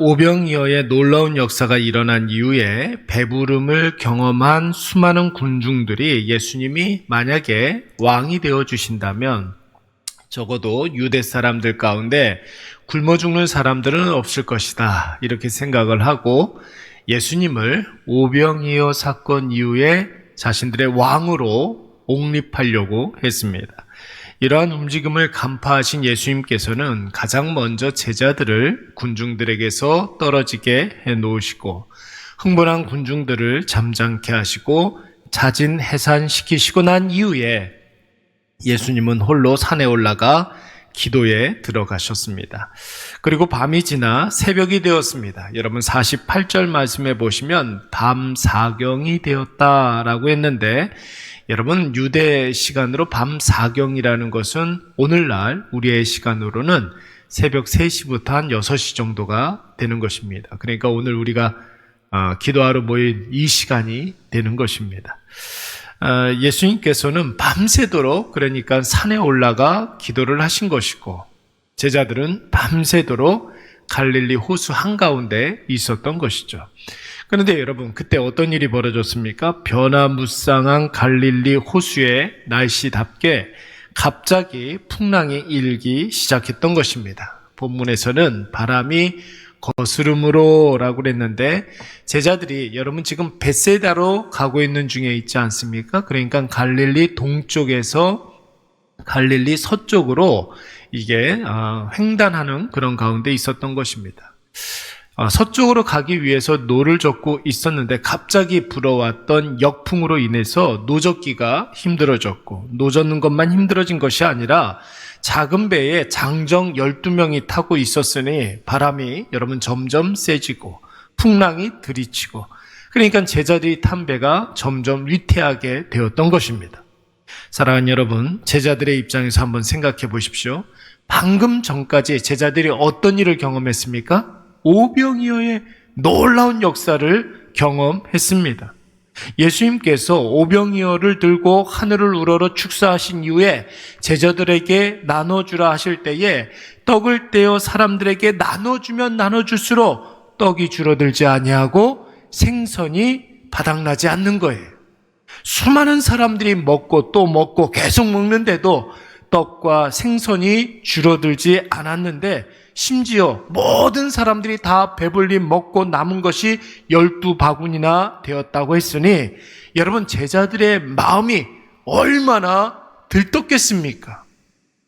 오병이어의 놀라운 역사가 일어난 이후에 배부름을 경험한 수많은 군중들이 예수님이 만약에 왕이 되어 주신다면 적어도 유대 사람들 가운데 굶어 죽는 사람들은 없을 것이다, 이렇게 생각을 하고 예수님을 오병이어 사건 이후에 자신들의 왕으로 옹립하려고 했습니다. 이러한 움직임을 간파하신 예수님께서는 가장 먼저 제자들을 군중들에게서 떨어지게 해놓으시고 흥분한 군중들을 잠잠케 하시고 자진 해산시키시고 난 이후에 예수님은 홀로 산에 올라가 기도에 들어가셨습니다. 그리고 밤이 지나 새벽이 되었습니다. 여러분 48절 말씀에 보시면 밤 사경이 되었다라고 했는데, 여러분 유대 시간으로 밤 사경이라는 것은 오늘날 우리의 시간으로는 새벽 3시부터 한 6시 정도가 되는 것입니다. 그러니까 오늘 우리가 기도하러 모인 이 시간이 되는 것입니다. 예수님께서는 밤새도록, 그러니까 산에 올라가 기도를 하신 것이고 제자들은 밤새도록 갈릴리 호수 한가운데 있었던 것이죠. 그런데 여러분, 그때 어떤 일이 벌어졌습니까? 변화무쌍한 갈릴리 호수의 날씨답게 갑자기 풍랑이 일기 시작했던 것입니다. 본문에서는 바람이 거스름으로 라고 그랬는데, 제자들이 여러분 지금 벳세다로 가고 있는 중에 있지 않습니까? 그러니까 갈릴리 동쪽에서 갈릴리 서쪽으로 이게 횡단하는 그런 가운데 있었던 것입니다. 서쪽으로 가기 위해서 노를 젓고 있었는데 갑자기 불어왔던 역풍으로 인해서 노젓기가 힘들어졌고, 노젓는 것만 힘들어진 것이 아니라 작은 배에 장정 12명이 타고 있었으니 바람이 여러분 점점 세지고 풍랑이 들이치고, 그러니까 제자들이 탄 배가 점점 위태하게 되었던 것입니다. 사랑하는 여러분, 제자들의 입장에서 한번 생각해 보십시오. 방금 전까지 제자들이 어떤 일을 경험했습니까? 오병이어의 놀라운 역사를 경험했습니다. 예수님께서 오병이어를 들고 하늘을 우러러 축사하신 이후에 제자들에게 나눠주라 하실 때에 떡을 떼어 사람들에게 나눠주면 나눠줄수록 떡이 줄어들지 아니하고 생선이 바닥나지 않는 거예요. 수많은 사람들이 먹고 또 먹고 계속 먹는데도 떡과 생선이 줄어들지 않았는데, 심지어 모든 사람들이 다 배불리 먹고 남은 것이 12바구니나 되었다고 했으니 여러분, 제자들의 마음이 얼마나 들떴겠습니까?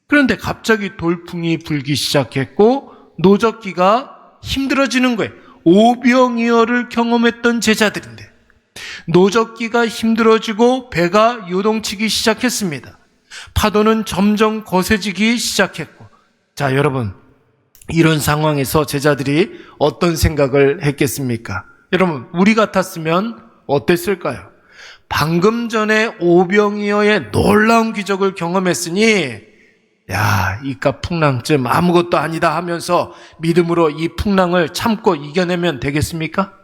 그런데 갑자기 돌풍이 불기 시작했고 노젓기가 힘들어지는 거예요. 오병이어를 경험했던 제자들인데 노젓기가 힘들어지고 배가 요동치기 시작했습니다. 파도는 점점 거세지기 시작했고, 자 여러분, 이런 상황에서 제자들이 어떤 생각을 했겠습니까? 여러분, 우리 같았으면 어땠을까요? 방금 전에 오병이어의 놀라운 기적을 경험했으니 이깟 풍랑쯤 아무것도 아니다 하면서 믿음으로 이 풍랑을 참고 이겨내면 되겠습니까?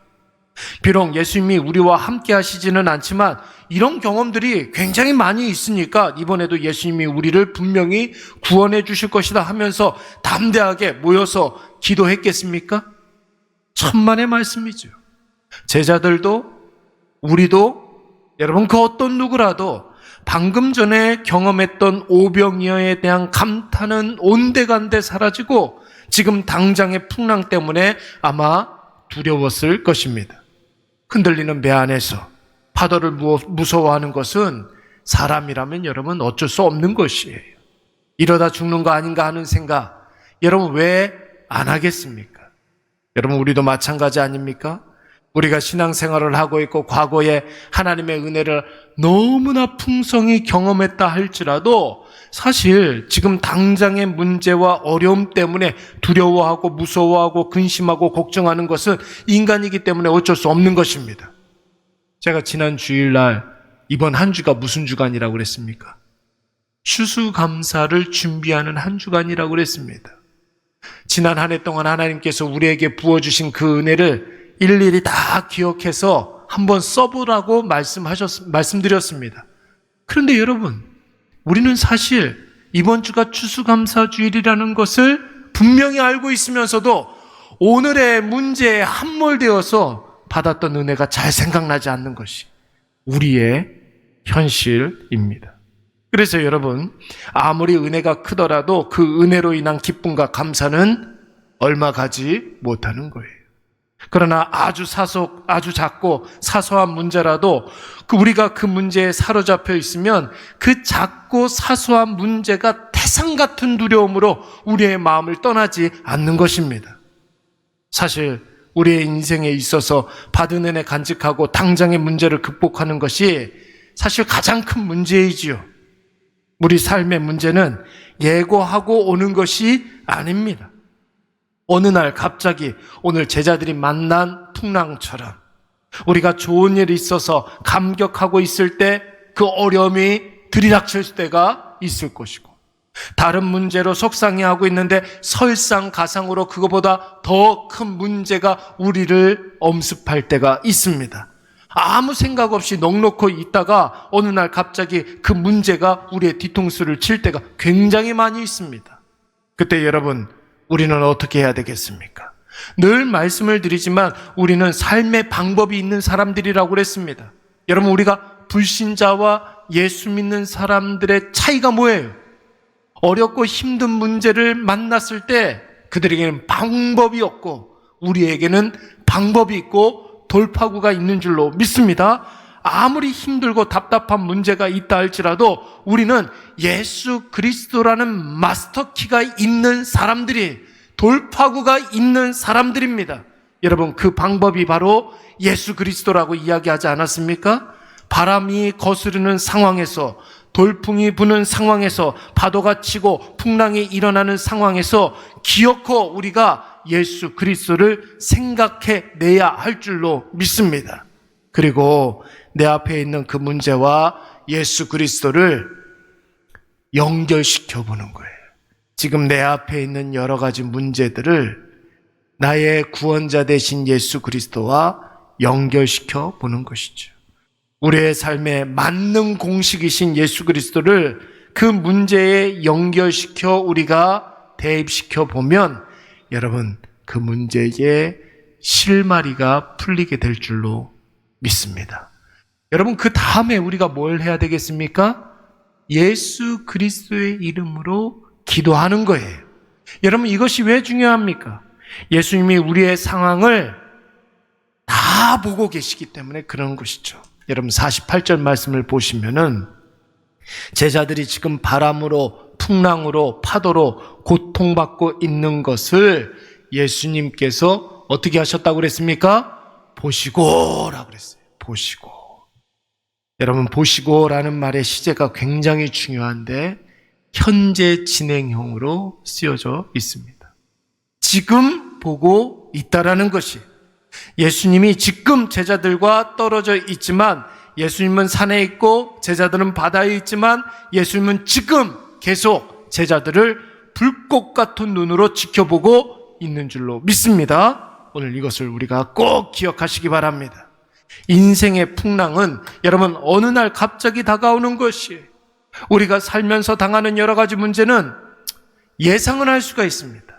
비록 예수님이 우리와 함께 하시지는 않지만 이런 경험들이 굉장히 많이 있으니까 이번에도 예수님이 우리를 분명히 구원해 주실 것이다 하면서 담대하게 모여서 기도했겠습니까? 천만의 말씀이죠. 제자들도 우리도 여러분 그 어떤 누구라도 방금 전에 경험했던 오병이어에 대한 감탄은 온데간데 사라지고 지금 당장의 풍랑 때문에 아마 두려웠을 것입니다. 흔들리는 배 안에서 파도를 무서워하는 것은 사람이라면 여러분 어쩔 수 없는 것이에요. 이러다 죽는 거 아닌가 하는 생각, 여러분 왜 안 하겠습니까? 여러분, 우리도 마찬가지 아닙니까? 우리가 신앙생활을 하고 있고 과거에 하나님의 은혜를 너무나 풍성히 경험했다 할지라도 사실 지금 당장의 문제와 어려움 때문에 두려워하고 무서워하고 근심하고 걱정하는 것은 인간이기 때문에 어쩔 수 없는 것입니다. 제가 지난 주일날 이번 한 주가 무슨 주간이라고 그랬습니까? 추수감사를 준비하는 한 주간이라고 그랬습니다. 지난 한 해 동안 하나님께서 우리에게 부어주신 그 은혜를 일일이 다 기억해서 한번 써보라고 말씀드렸습니다. 그런데 여러분, 우리는 사실 이번 주가 추수감사 주일이라는 것을 분명히 알고 있으면서도 오늘의 문제에 함몰되어서 받았던 은혜가 잘 생각나지 않는 것이 우리의 현실입니다. 그래서 여러분, 아무리 은혜가 크더라도 그 은혜로 인한 기쁨과 감사는 얼마 가지 못하는 거예요. 그러나 아주 작고 사소한 문제라도 우리가 그 문제에 사로잡혀 있으면 그 작고 사소한 문제가 태산 같은 두려움으로 우리의 마음을 떠나지 않는 것입니다. 사실 우리의 인생에 있어서 받은 은혜 간직하고 당장의 문제를 극복하는 것이 사실 가장 큰 문제이지요. 우리 삶의 문제는 예고하고 오는 것이 아닙니다. 어느 날 갑자기 오늘 제자들이 만난 풍랑처럼 우리가 좋은 일이 있어서 감격하고 있을 때 그 어려움이 들이닥칠 때가 있을 것이고, 다른 문제로 속상해하고 있는데 설상가상으로 그거보다 더 큰 문제가 우리를 엄습할 때가 있습니다. 아무 생각 없이 넋놓고 있다가 어느 날 갑자기 그 문제가 우리의 뒤통수를 칠 때가 굉장히 많이 있습니다. 그때 여러분, 우리는 어떻게 해야 되겠습니까? 늘 말씀을 드리지만 우리는 삶의 방법이 있는 사람들이라고 그랬습니다. 여러분, 우리가 불신자와 예수 믿는 사람들의 차이가 뭐예요? 어렵고 힘든 문제를 만났을 때 그들에게는 방법이 없고 우리에게는 방법이 있고 돌파구가 있는 줄로 믿습니다. 아무리 힘들고 답답한 문제가 있다 할지라도 우리는 예수 그리스도라는 마스터키가 있는 사람들이, 돌파구가 있는 사람들입니다. 여러분, 그 방법이 바로 예수 그리스도라고 이야기하지 않았습니까? 바람이 거스르는 상황에서, 돌풍이 부는 상황에서, 파도가 치고 풍랑이 일어나는 상황에서 기어코 우리가 예수 그리스도를 생각해내야 할 줄로 믿습니다. 그리고 내 앞에 있는 그 문제와 예수 그리스도를 연결시켜 보는 거예요. 지금 내 앞에 있는 여러 가지 문제들을 나의 구원자 되신 예수 그리스도와 연결시켜 보는 것이죠. 우리의 삶에 맞는 공식이신 예수 그리스도를 그 문제에 연결시켜 우리가 대입시켜 보면 여러분, 그 문제의 실마리가 풀리게 될 줄로 믿습니다. 여러분, 그 다음에 우리가 뭘 해야 되겠습니까? 예수 그리스도의 이름으로 기도하는 거예요. 여러분, 이것이 왜 중요합니까? 예수님이 우리의 상황을 다 보고 계시기 때문에 그런 것이죠. 여러분, 48절 말씀을 보시면은 제자들이 지금 바람으로, 풍랑으로, 파도로 고통받고 있는 것을 예수님께서 어떻게 하셨다고 그랬습니까? 보시고라고 그랬어요. 보시고. 여러분, 보시고라는 말의 시제가 굉장히 중요한데 현재 진행형으로 쓰여져 있습니다. 지금 보고 있다라는 것이, 예수님이 지금 제자들과 떨어져 있지만 예수님은 산에 있고 제자들은 바다에 있지만 예수님은 지금 계속 제자들을 불꽃 같은 눈으로 지켜보고 있는 줄로 믿습니다. 오늘 이것을 우리가 꼭 기억하시기 바랍니다. 인생의 풍랑은 여러분 어느 날 갑자기 다가오는 것이에요. 우리가 살면서 당하는 여러 가지 문제는 예상은 할 수가 있습니다.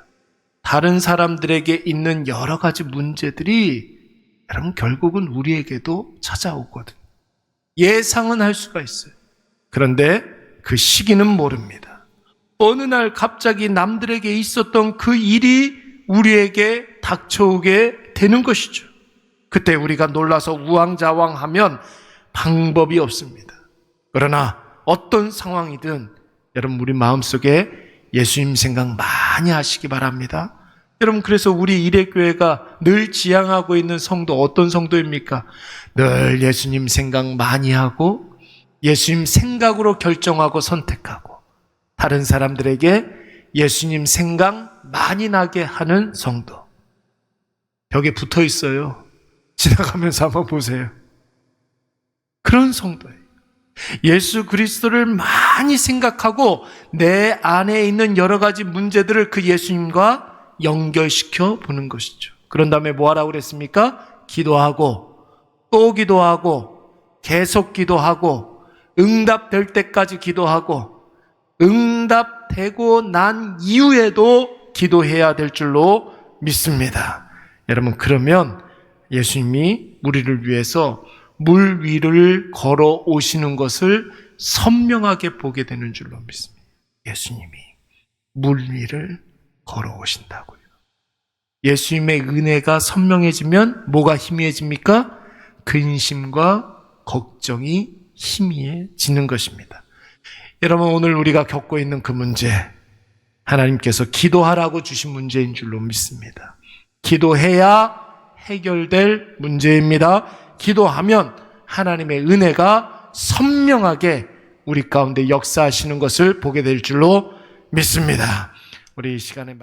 다른 사람들에게 있는 여러 가지 문제들이 여러분 결국은 우리에게도 찾아오거든요. 예상은 할 수가 있어요. 그런데 그 시기는 모릅니다. 어느 날 갑자기 남들에게 있었던 그 일이 우리에게 닥쳐오게 되는 것이죠. 그때 우리가 놀라서 우왕좌왕하면 방법이 없습니다. 그러나 어떤 상황이든 여러분 우리 마음속에 예수님 생각 많이 하시기 바랍니다. 여러분, 그래서 우리 일회교회가 늘 지향하고 있는 성도 어떤 성도입니까? 늘 예수님 생각 많이 하고 예수님 생각으로 결정하고 선택하고 다른 사람들에게 예수님 생각 많이 나게 하는 성도. 벽에 붙어 있어요. 지나가면서 한번 보세요. 그런 성도예요. 예수 그리스도를 많이 생각하고 내 안에 있는 여러 가지 문제들을 그 예수님과 연결시켜 보는 것이죠. 그런 다음에 뭐 하라고 그랬습니까? 기도하고 또 기도하고 계속 기도하고 응답될 때까지 기도하고 응답되고 난 이후에도 기도해야 될 줄로 믿습니다. 여러분, 그러면 예수님이 우리를 위해서 물 위를 걸어 오시는 것을 선명하게 보게 되는 줄로 믿습니다. 예수님이 물 위를 걸어 오신다고요. 예수님의 은혜가 선명해지면 뭐가 희미해집니까? 근심과 걱정이 희미해지는 것입니다. 여러분, 오늘 우리가 겪고 있는 그 문제, 하나님께서 기도하라고 주신 문제인 줄로 믿습니다. 기도해야 해결될 문제입니다. 기도하면 하나님의 은혜가 선명하게 우리 가운데 역사하시는 것을 보게 될 줄로 믿습니다. 우리 이 시간에